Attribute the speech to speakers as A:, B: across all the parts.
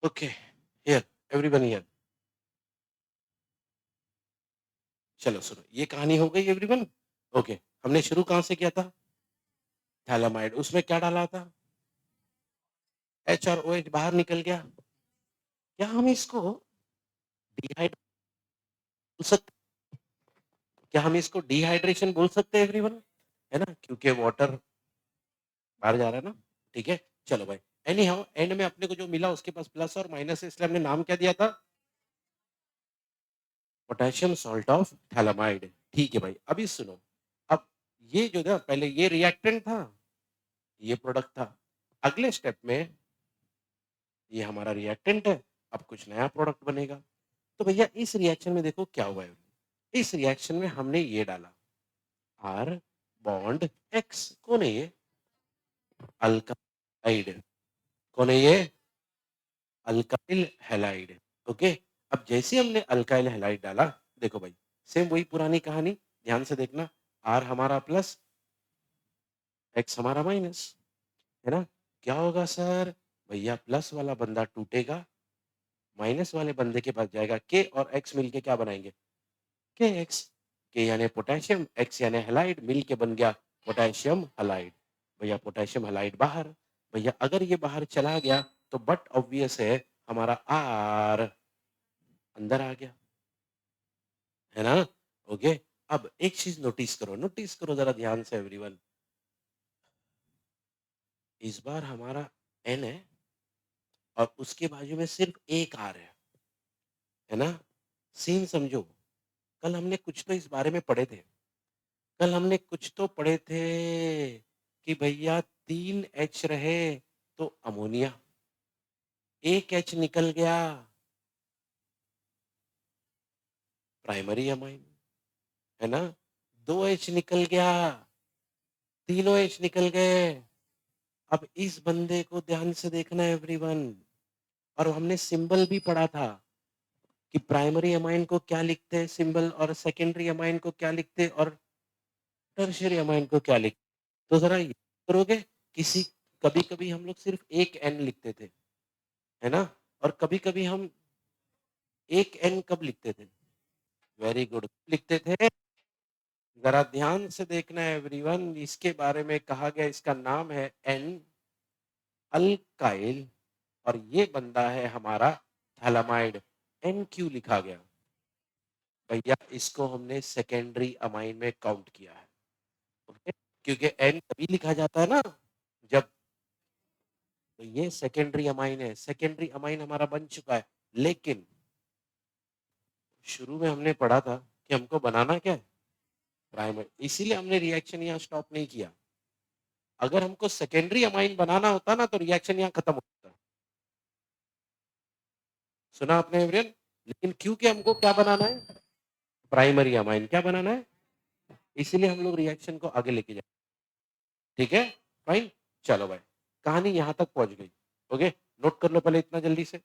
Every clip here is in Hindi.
A: Okay, here, everyone here. चलो सुनो, ये कहानी हो गई एवरीवन? ओके, हमने शुरू कहाँ से किया था? थैलेमाइड, उसमें क्या डाला था? एच और ओएच बाहर निकल गया। क्या हम इसको डिहाइड बोल सकते क्या हम इसको डिहाइड्रेशन बोल सकते हैं एवरीवन? है ना? क्योंकि वाटर बाहर जा रहा है ना? ठीक है, चलो भाई। एनी हाउ एंड में अपने को जो मिला उसके पास प्लस और माइनस है, इसलिए हमने नाम क्या दिया था? Potassium salt of phthalimide. ठीक है भाई, अभी सुनो। अब ये जो था पहले ये रिएक्टेंट था, ये प्रोडक्ट था। अगले स्टेप में ये हमारा रिएक्टेंट है, अब कुछ नया प्रोडक्ट बनेगा। तो भैया इस रिएक्शन में देखो क्या हुआ है। इस रिएक्शन में हमने ये डाला, आर बॉन्ड एक्स। कौन है ये? अल्काइड। कौन है ये? Alkyl halide. ओके, अब जैसे हमने अल्काइल हैलाइड डाला, देखो भाई सेम वही पुरानी कहानी, ध्यान से देखना। आर हमारा प्लस, एक्स हमारा माइनस, है ना? क्या होगा सर? भैया प्लस वाला बंदा टूटेगा, माइनस वाले बंदे के पास जाएगा, के और एक्स मिलके क्या बनाएंगे? के एक्स। के यानी पोटेशियम, एक्स यानी हैलाइड, मिल के बन गया पोटेशियम हैलाइड। भैया पोटेशियम हैलाइड बाहर। भैया अगर ये बाहर चला गया तो बट ऑब्वियस है हमारा आर अंदर आ गया, है ना? ओके, अब एक चीज नोटिस करो जरा ध्यान से एवरीवन। इस बार हमारा एन है और उसके बाजू में सिर्फ एक आर है ना? सीन समझो। कल हमने कुछ तो इस बारे में पढ़े थे। कल हमने कुछ तो पढ़े थे कि भैया 3 एच रहे तो अमोनिया, 1 एच निकल गया प्राइमरी अमाइन, है ना? 2 एच निकल गया, तीनों एच निकल गए। अब इस बंदे को ध्यान से देखना एवरीवन। और हमने सिंबल भी पढ़ा था कि प्राइमरी अमाइन को क्या लिखते हैं सिंबल, और सेकेंडरी अमाइन को क्या लिखते हैं, और टर्शियरी अमाइन को क्या लिखते हैं। तो जरा ये करोगे, किसी कभी कभी हम लोग सिर्फ एक एन लिखते थे, है ना? और कभी-कभी हम एक एन कब लिखते थे? वेरी गुड, लिखते थे। ज़रा ध्यान से देखना एवरीवन, इसके बारे में कहा गया, इसका नाम है एन अल्काइल, और ये बंदा है हमारा थैलेमाइड। एन क्यों लिखा गया? भैया इसको हमने सेकेंडरी अमाइन में काउंट किया है। ओके, क्योंकि एन तभी लिखा जाता है ना जब, तो ये सेकेंडरी अमाइन है, सेकेंडरी अमाइन हमारा बन चुका है। लेकिन शुरू में हमने पढ़ा था कि हमको बनाना क्या है? प्राइमरी, इसीलिए हमने रिएक्शन यहाँ स्टॉप नहीं किया। अगर हमको सेकेंडरी अमाइन बनाना होता ना तो रिएक्शन यहाँ खत्म होता। सुना आपने एवरियन? लेकिन क्योंकि हमको क्या बनाना है? प्राइमरी अमाइन क्या बनाना है, इसीलिए हम लोग रिएक्शन को आगे लेके जाए। ठीक है, फाइन। चलो भाई, कहानी यहाँ तक पहुंच गई। ओके, नोट कर लो पहले इतना जल्दी से।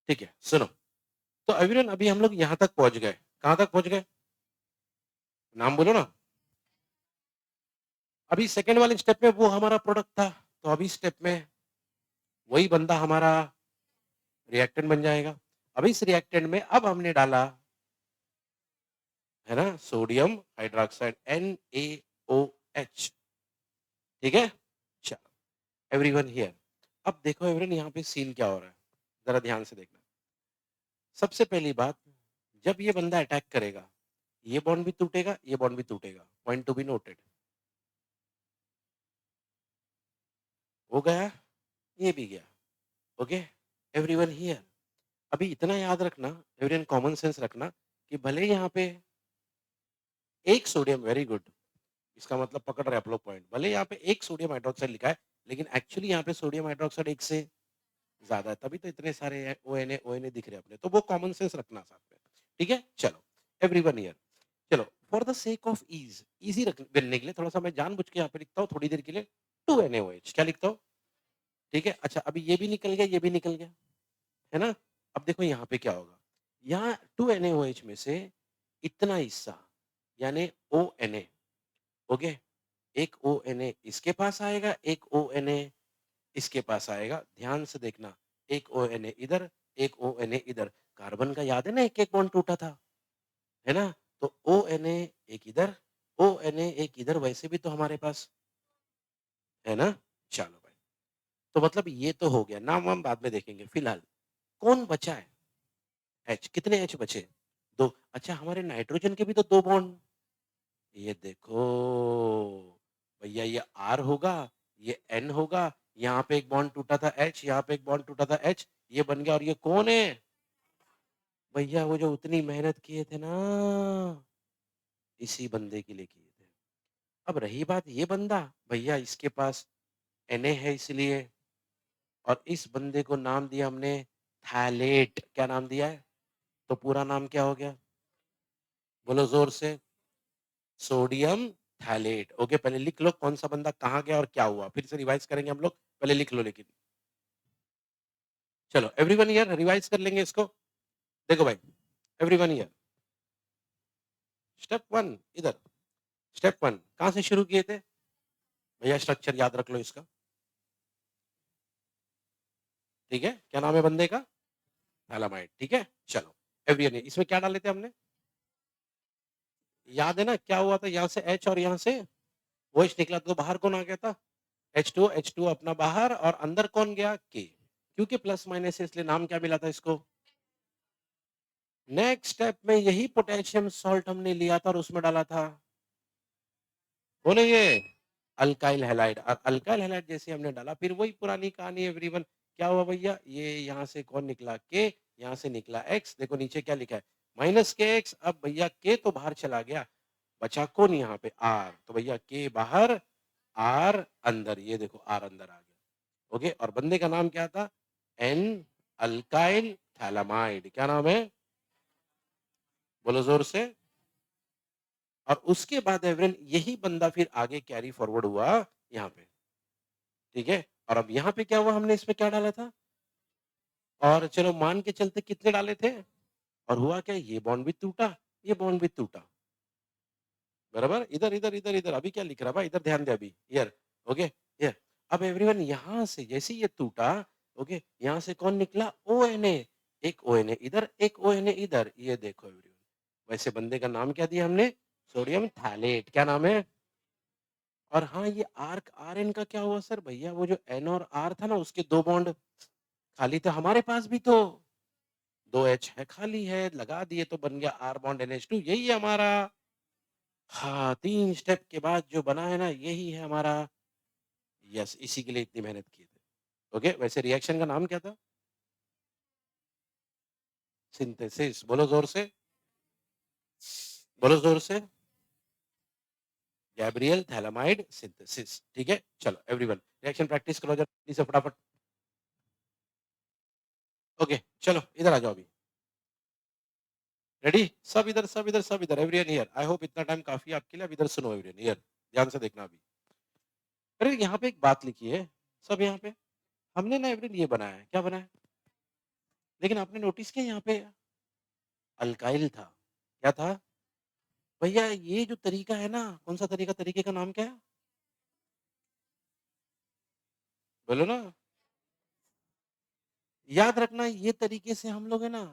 A: ठीक है, सुनो। तो एवरियन अभी हम लोग यहाँ तक पहुंच गए। कहाँ तक पहुंच गए? नाम बोलो ना। अभी सेकेंड वाले स्टेप में वो हमारा प्रोडक्ट था, तो अभी स्टेप में वही बंदा हमारा रिएक्टेंट बन जाएगा। अब इस रिएक्टेंट में अब हमने डाला, है ना, सोडियम हाइड्रोक्साइड NaOH। ठीक है, चलो एवरीवन हियर। अब देखो एवरीवन यहाँ पे सीन क्या हो रहा है, जरा ध्यान से देखना। सबसे पहली बात, जब ये बंदा अटैक करेगा, ये बॉन्ड भी टूटेगा, ये बॉन्ड भी टूटेगा। Point to be noted. हो गया, ये भी गया। Okay, everyone here. अभी इतना याद रखना एवरीवन, कॉमन सेंस रखना कि भले यहाँ पे एक सोडियम, वेरी गुड, इसका मतलब पकड़ रहे आप लोग पॉइंट, भले यहाँ पे एक सोडियम हाइड्रोक्साइड लिखा है, लेकिन एक्चुअली यहाँ पे सोडियम हाइड्रोक्साइड एक से ज्यादा है, तभी तो इतने सारे ओ एन ए दिख रहे हैं अपने। तो वो कॉमन सेंस रखना साथ में। ठीक है, चलो एवरीवन हियर। चलो, for the sake of ease, easy बनने के लिए थोड़ा सा मैं जानबूझ के यहाँ पे लिखता हूँ थोड़ी देर के लिए, 2NaOH। क्या लिखता हूँ? ठीक है, अच्छा अभी ये भी निकल गया, ये भी निकल गया, है ना? अब देखो यहाँ पे क्या होगा। यहाँ 2NaOH में से इतना हिस्सा यानी ONA, ओके, एक ONA इसके पास आएगा, एक ONA इसके पास आएगा, ध्यान से देखना, एक ONA इधर, एक ONA इधर। कार्बन का याद है ना एक-एक बॉन्ड टूटा था, है ना? तो ONA एक इधर, ONA एक इधर, वैसे भी तो हमारे पास, है ना? चलो भाई, तो मतलब ये तो हो गया, नाम वाम बाद में देखेंगे, फिलहाल कौन बचा है? H, कितने H बचे? 2। अच्छा, हमारे नाइट्रोजन के भी तो 2 बॉन्ड, ये देखो, भैया ये R होगा, ये N होगा, यहाँ पे एक बॉन्ड टूटा था H, यहाँ पे एक बॉन्ड टूटा था H, ये बन गया, और ये कौन है? भैया वो जो उतनी मेहनत किए थे ना, इसी बंदे के लिए किए थे। अब रही बात ये बंदा, भैया इसके पास Na है इसलिए, और इस बंदे को नाम दिया हमने थैलेट। क्या नाम दिया है? तो पूरा नाम क्या हो गया? बोलो ज़ोर से। Sodium phthalate. ओके, पहले लिख लो कौन-सा बंदा कहाँ गया और क्या हुआ? फिर से रिवाइज़ करेंगे हम लोग, पहले लिख लो लेकिन। चलो एवरीवन हियर रिवाइज़ कर लेंगे इसको। देखो भाई, एवरीवन हियर, स्टेप 1 इधर, स्टेप 1 कहाँ से शुरू किए थे? भैया स्ट्रक्चर याद रख लो इसका, ठीक है? क्या नाम है बंदे का? थैलामाइड, ठीक है? चलो, एवरीवन इसमें क्या डाले थे हमने? याद है ना क्या हुआ था? यहाँ से H और यहाँ से OH निकला, तो बाहर कौन आ गया था? H2 अपना बाहर, और अंदर कौन गया? K। क्योंकि प्लस माइनस है इसलिए नाम क्या मिला था इसको? नेक्स्ट स्टेप में यही पोटेशियम सॉल्ट हमने लिया था और उसमें डाला था, बोलेंगे, अल्काइल हैलाइड। और अल्काइल हैलाइड जैसे हमने डाला, फिर वही पुरानी कहानी एवरीवन, क्या हुआ भैया? ये यहाँ से कौन निकला? K, यहाँ से निकला X। देखो नीचे क्या लिखा है? माइनस के एक्स। अब भैया K तो बाहर चला गया, बचा कौन यहाँ पे? R। तो भैया K बाहर, R अंदर, ये देखो R अंदर आ गया। ओके, और बंदे का नाम क्या था? N alkyl phthalimide. क्या नाम है? बोलो जोर से। और उसके बाद एवरेन यही बंदा फिर आगे कैरी फॉरवर्ड हुआ यहाँ पे, ठीक है? और अब यहाँ पे क्या हुआ? हमने इसमें क्या डाला था? और चलो मान के चलते कितने डाले थे? और हुआ क्या? ये बॉन्ड भी टूटा, ये बॉन्ड भी टूटा, बराबर? इधर, इधर, इधर, इधर। अभी क्या लिख रहा है भाई? इधर ध्यान दे अभी, हियर, ओके, हियर। अब एवरीवन यहाँ से जैसे ही ये टूटा, ओके, यहाँ से कौन निकला? ONA। एक ONA इधर, एक ONA इधर, ये देखो एवरीवन। वैसे बंदे का नाम क्या दिया हमने? Sodium phthalate. क्या नाम है? और हाँ, ये आर्क आरएन का क्या हुआ सर? भैया वो जो एन और आर था ना, उसके 2 बॉन्ड खाली थे, हमारे पास भी तो 2 एच है, खाली है, लगा दिए तो बन गया आर बॉन्ड NH2। यही है हमारा, हाँ, 3 स्टेप के बाद जो बना है ना, यही है हमारा। यस, इसी के लिए इतनी मेहनत की थी। ओके, वैसे रिएक्शन का नाम क्या था? सिंथेसिस। बोलो जोर से, बोलो जोर से। गैब्रियल थैलामाइड सिंथेसिस, ठीक है? चलो एवरीवन रिएक्शन प्रैक्टिस करो जरा जल्दी से फटाफट। ओके, चलो इधर आ जाओ अभी। रेडी? सब इधर, सब इधर, सब इधर, एवरीवन हियर। आई होप इतना टाइम काफी है आपके लिए। अब इधर सुनो एवरीवन हियर, ध्यान से देखना अभी। अरे यहाँ पे एक बात लिखी है, सब यहाँ पे। हमने ना एवरीवन ये बनाया है, क्या बनाया है? लेकिन आपने नोटिस किया यहाँ पे अल्काइल था। क्या था? भैया ये जो तरीका है ना, कौन सा तरीका? तरीके का नाम क्या है? बोलो ना। याद रखना, ये तरीके से हम लोग है ना,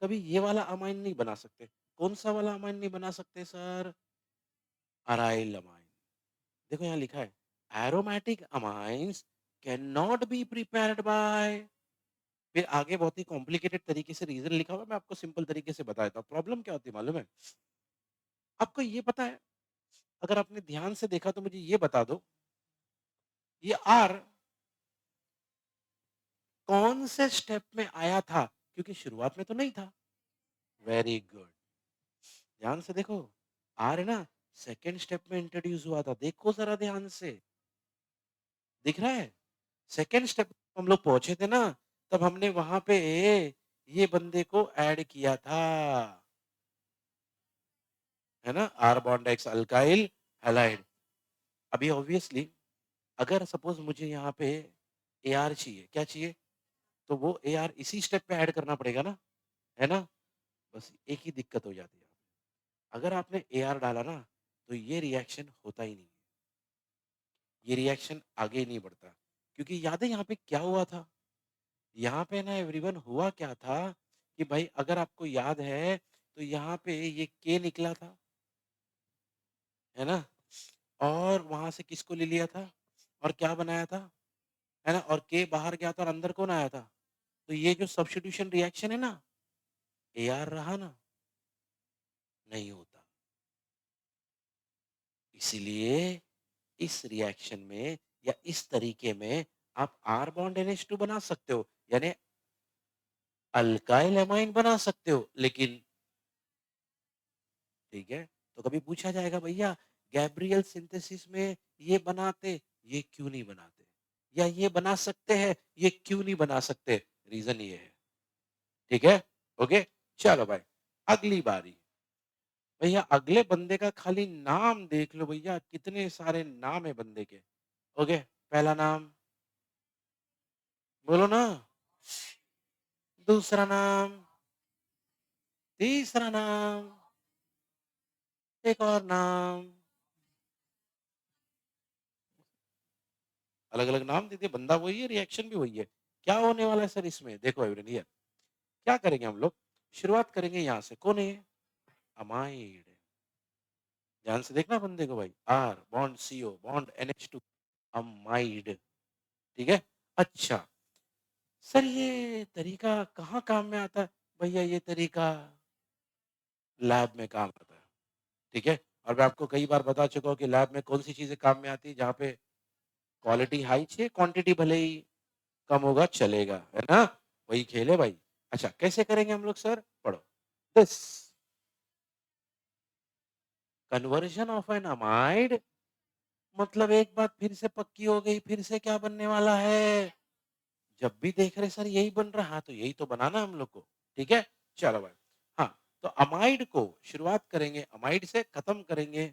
A: कभी ये वाला अमाइन नहीं बना सकते। कौन सा वाला अमाइन नहीं बना सकते सर? Aryl amine. देखो यहाँ लिखा है, aromatic amines can not be prepared by. फिर आगे बहुत ही कॉम्प्लिकेटेड तरीके से रीजन लिखा हुआ है, मैं आपको सिंपल तरीके से बता देता हूँ। प्रॉब्लम क्या होती है मालूम है? आपको ये पता है, अगर आपने ध्यान से देखा तो मुझे ये बता दो, ये आर कौन से स्टेप में आया था? क्योंकि शुरुआत में तो नहीं था। वेरी गुड, ध्यान से देखो, आर है ना, सेकेंड स्टेप में इंट्रोड्यूस हुआ था। देखो जरा ध्यान से, दिख रहा है? सेकेंड स्टेप हम लोग पहुंचे थे ना, तब हमने वहां पे ये बंदे को ऐड किया था, है ना? R bond X alkyl halide. अभी ऑब्वियसली अगर सपोज मुझे यहाँ पे AR चाहिए, क्या चाहिए? तो वो AR इसी स्टेप पे ऐड करना पड़ेगा ना, है ना? बस एक ही दिक्कत हो जाती है, अगर आपने AR डाला ना, तो ये रिएक्शन होता ही नहीं है, ये रिएक्शन आगे नहीं बढ़ता, क्योंकि याद है यहाँ पे क्या हुआ था? यहाँ पे ना एवरीवन हुआ क्या था कि भाई अगर आपको याद है तो यहाँ पे ये के निकला था, है ना? और वहाँ से किसको ले लिया था और क्या बनाया था, है ना? और के बाहर गया था और अंदर कौन आया था? तो ये जो सब्स्टिट्यूशन रिएक्शन है ना, एआर रहा ना, नहीं होता। इसीलिए इस रिएक्शन में या इस तरीके में आप R बॉन्ड NH2 बना सकते हो, यानी अल्काइल एमाइन बना सकते हो, लेकिन ठीक है, तो कभी पूछा जाएगा भैया गैब्रियल सिंथेसिस में ये बनाते, ये क्यों नहीं बनाते? या ये बना सकते हैं, ये क्यों नहीं बना सकते? रीज़न ये है, ठीक है? ओके, चलो भाई, अगली बारी। भैया अगले बंदे का खाली नाम देख लो भैया, कितने सारे नाम है बंदे के। ओके, पहला नाम बोलो ना, दूसरा नाम, तीसरा नाम, एक और नाम, अलग-अलग नाम दे दिए, बंदा वही है, रिएक्शन भी वही है। क्या होने वाला है सर इसमें? देखो एवरीवन हियर, क्या करेंगे हम लोग? शुरुआत करेंगे यहाँ से, कौन है ये? अमाइड। ध्यान से देखना बंदे को भाई, R bond CO bond NH2 amide, ठीक है? अच्छा, सर ये तरीका कहाँ काम में आता है? भैया ये तरीका लैब में काम आता है, ठीक है? और मैं आपको कई बार बता चुका हूँ कि लैब में कौन-सी चीज़ें काम में आती है, जहाँ पे क्वालिटी हाई चाहिए, क्वांटिटी भले ही कम होगा चलेगा, है ना? वही खेल है भाई। अच्छा, कैसे करेंगे हम लोग सर? पढ़ो। This conversion of an amide मतलब एक बात फिर से पक्की हो गई, फिर से क्या बनने वाला है? जब भी देख रहे सर यही बन रहा, हाँ, तो यही तो बनाना है हम लोग को, ठीक है? चलो भाई। हाँ, तो अमाइड को शुरुआत करेंगे अमाइड से, खत्म करेंगे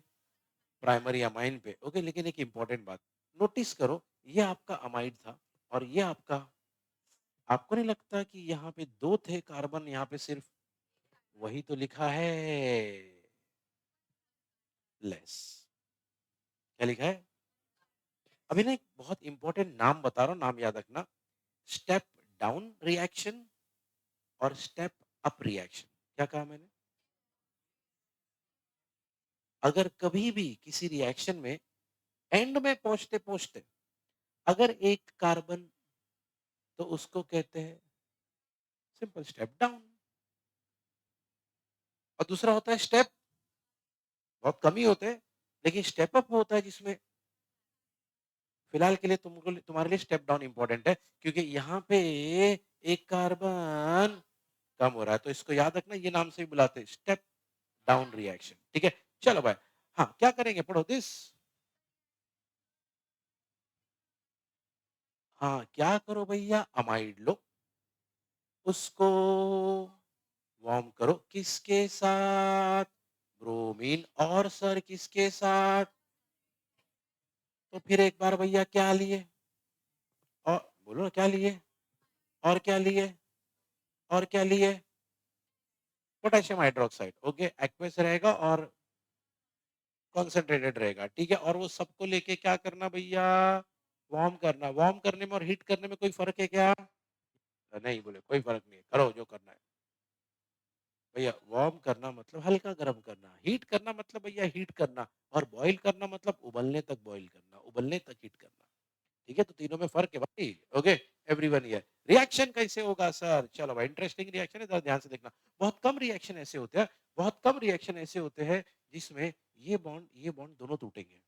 A: प्राइमरी अमाइन पे, ओके? लेकिन एक इम्पोर्टेंट बात, नोटिस करो, ये आपका अमाइड था और ये आपका, आपको नहीं लगता कि यहाँ पे 2 थे कार्बन, यहाँ पे सिर्फ वही तो लिखा है, लेस। क्या लिखा है? अभी ना एक बहुत इंपॉर्टेंट नाम बता रहा हूँ, नाम याद रखना। स्टेप डाउन रिएक्शन और स्टेप अप रिएक्शन। क्या कहा मैंने? अगर कभी भी किसी रिएक्शन में एंड में पहुंचते-पहुंचते अगर एक कार्बन, तो उसको कहते हैं सिंपल स्टेप डाउन, और दूसरा होता है स्टेप, बहुत कम ही होते हैं, लेकिन स्टेप अप होता है जिसमें फिलहाल के लिए तुमको तुम्हारे लिए स्टेप डाउन इंपॉर्टेंट है, क्योंकि यहाँ पे एक कार्बन कम हो रहा है, तो इसको याद रखना, ये नाम से भी बुलाते हैं स्टेप डाउन रिएक्शन, ठीक है? चलो भाई, हाँ, क्या करेंगे? पढ़ो दिस। हाँ, क्या करो भैया? अमाइड लो, उसको वार्म करो, किसके साथ? ब्रोमीन, और सर किसके साथ? तो फिर एक बार भैया क्या लिए? और बोलो ना क्या लिए? और क्या लिए? और क्या लिए? पोटेशियम हाइड्रोक्साइड, ओके, एक्वस रहेगा और कॉन्सेंट्रेटेड रहेगा, ठीक है? और वो सबको लेके क्या करना भैया? वार्म करना। वार्म करने में और हीट करने में कोई फ़र्क है क्या? नहीं बोले, कोई फ़र्क नहीं है, करो जो करना है। भैया वार्म करना मतलब हल्का गरम करना, हीट करना मतलब भैया हीट करना, और बॉयल करना मतलब उबलने तक बॉयल करना, उबलने तक हीट करना। ठीक है? तो तीनों में फ़र्क है भाई। Okay, everyone here. रिएक्शन कैसे होगा सर? चलो भाई, इंटरेस्टिंग रिएक्शन है, ज़रा ध्यान से देखना। बहुत कम रिएक्शन ऐसे होते हैं, बहुत कम रिएक्शन ऐसे होते हैं जिसमें ये बॉन्ड दोनों टूटेंगे।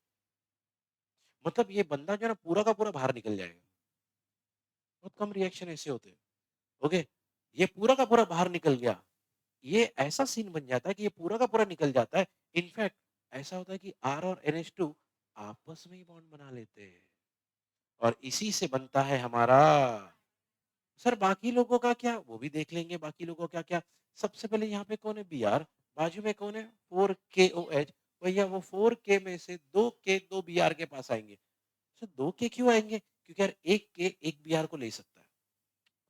A: मतलब ये बंदा जो है ना पूरा का पूरा बाहर निकल जाएगा। बहुत कम रिएक्शन ऐसे होते हैं। ओके? ये पूरा का पूरा बाहर निकल गया। ये ऐसा सीन बन जाता है कि ये पूरा का पूरा निकल जाता है। इनफैक्ट ऐसा होता है कि R और NH2 आपस में ही बॉन्ड बना लेते हैं और इसी से बनता है हमारा। सर बाकी लोगों का क्या? वो भी देख लेंगे बाकी लोगों का क्या। सबसे पहले यहाँ पे कौन है? Br, बाजू में कौन है? 4KOH। भैया वो 4K में से 2K 2 Br के पास आएँगे। सर 2K क्यों आएँगे? क्योंकि यार 1K 1 Br को ले सकता है।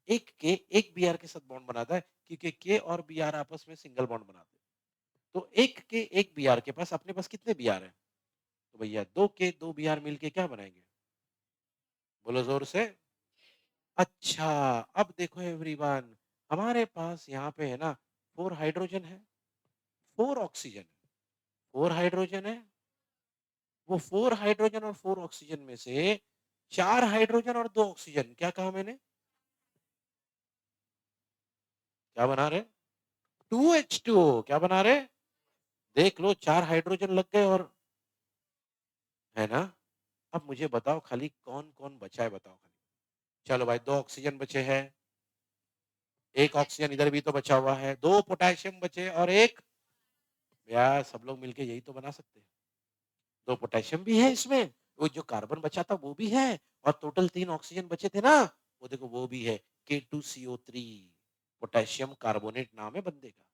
A: 1K 1 Br के साथ बॉन्ड बनाता है, क्योंकि K और Br आपस में सिंगल बॉन्ड बनाते हैं। तो 1K 1 Br के पास अपने पास कितने Br हैं? तो भैया 2K 2 Br मिलके क्या बनाएँगे? बोलो जोर से। अच्छा, अब देखो एवरीवन, हमारे पास यहाँ पे है ना 4 हाइड्रोजन है, 4 ऑक्सीजन है, 4 हाइड्रोजन है, वो 4 हाइड्रोजन और 4 ऑक्सीजन में से 4 हाइड्रोजन और 2 ऑक्सीजन, क्या कहा मैंने? क्या बना रहे? 2H2O, क्या बना रहे? देख लो 4 हाइड्रोजन लग गए और है ना? अब मुझे बताओ खाली कौन-कौन बचा है बताओ खाली? चलो भाई 2 ऑक्सीजन बचे हैं, 1 ऑक्सीजन इधर भी तो बचा हुआ है, 2 पोटेशियम बचे और 1 यार सब लोग मिलके यही तो बना सकते हैं। 2 पोटेशियम भी है इसमें, वो जो कार्बन बचा था वो भी है और टोटल 3 ऑक्सीजन बचे थे ना, वो देखो वो भी है K2CO3 पोटेशियम कार्बोनेट नाम है बंदे का।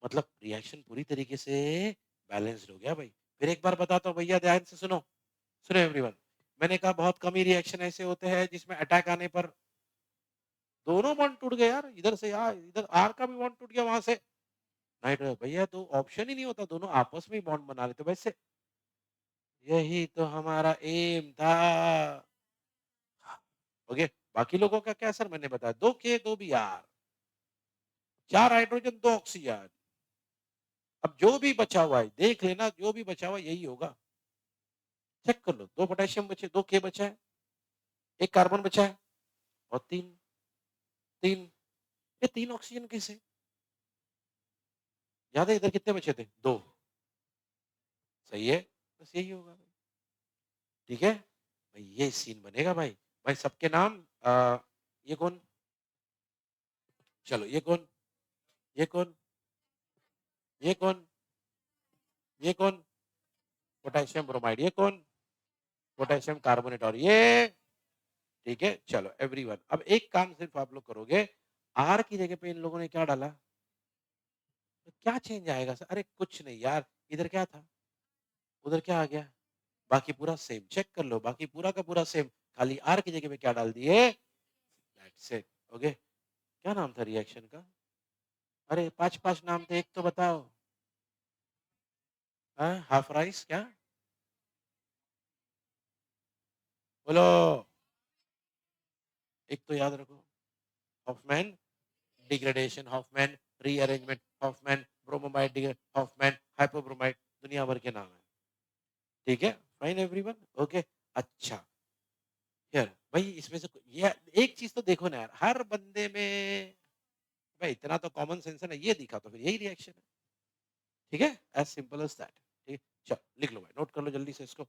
A: मतलब रिएक्शन पूरी तरीके से बैलेंस्ड हो गया भाई। फिर एक बार बताता हूँ भैया ध्यान से सुनो, सुनो एवरीवन। मैंने कहा बहुत कम ही रिएक्शन ऐसे होते हैं जिसमें अटैक आने पर दोनों बॉन्ड टूट गए यार, इधर से यार इधर आर का भी बॉन्ड टूट गया वहां से नाइट्रोजन भैया तो ऑप्शन ही नहीं होता, दोनों आपस में ही बॉन्ड बना लेते वैसे। यही तो हमारा एम था। ओके, बाकी लोगों का क्या सर मैंने बताया 2 के 2 Br, 4 हाइड्रोजन 2 ऑक्सीजन। अब जो भी बचा हुआ है देख लेना, जो भी बचा हुआ है यही होगा। चेक कर लो, 2 पोटेशियम बचे, 2 के बचा है, 1 कार्बन बचा है और 3 ये 3 ऑक्सीजन कैसे? याद है इधर कितने बचे थे? 2 सही है, बस यही होगा भाई। ठीक है? भाई ये सीन बनेगा भाई। भाई सबके नाम ये कौन? चलो ये कौन? ये कौन? ये कौन? ये कौन? Potassium bromide. ये कौन? पोटेशियम कार्बोनेट और ये ठीक है? चलो एवरीवन अब एक काम सिर्फ आप लोग करोगे, आर की जगह पे इन लोगों ने क्या डाला? तो क्या चेंज आएगा सर? अरे कुछ नहीं यार, इधर क्या था? उधर क्या आ गया? बाकी पूरा सेम, चेक कर लो बाकी पूरा का पूरा सेम, खाली आर की जगह पे क्या डाल दिए? That's it. ओके, क्या नाम था रिएक्शन का? अरे 5-5 नाम थे, एक तो बताओ। हाँ, हाफ राइस क्या? बोलो, एक तो याद रखो। Hofmann degradation, Hofmann rearrangement, Hofmann bromamide Hofmann hypobromide, दुनिया भर के नाम है। ठीक है? Fine everyone? ओके, अच्छा। यार भाई इसमें से ये एक चीज तो देखो ना यार, हर बंदे में भाई इतना तो कॉमन सेंस है ना, ये दिखा तो फिर यही रिएक्शन है। ठीक है? As simple as that. ठीक है? चलो लिख लो भाई, नोट कर लो जल्दी से इसको।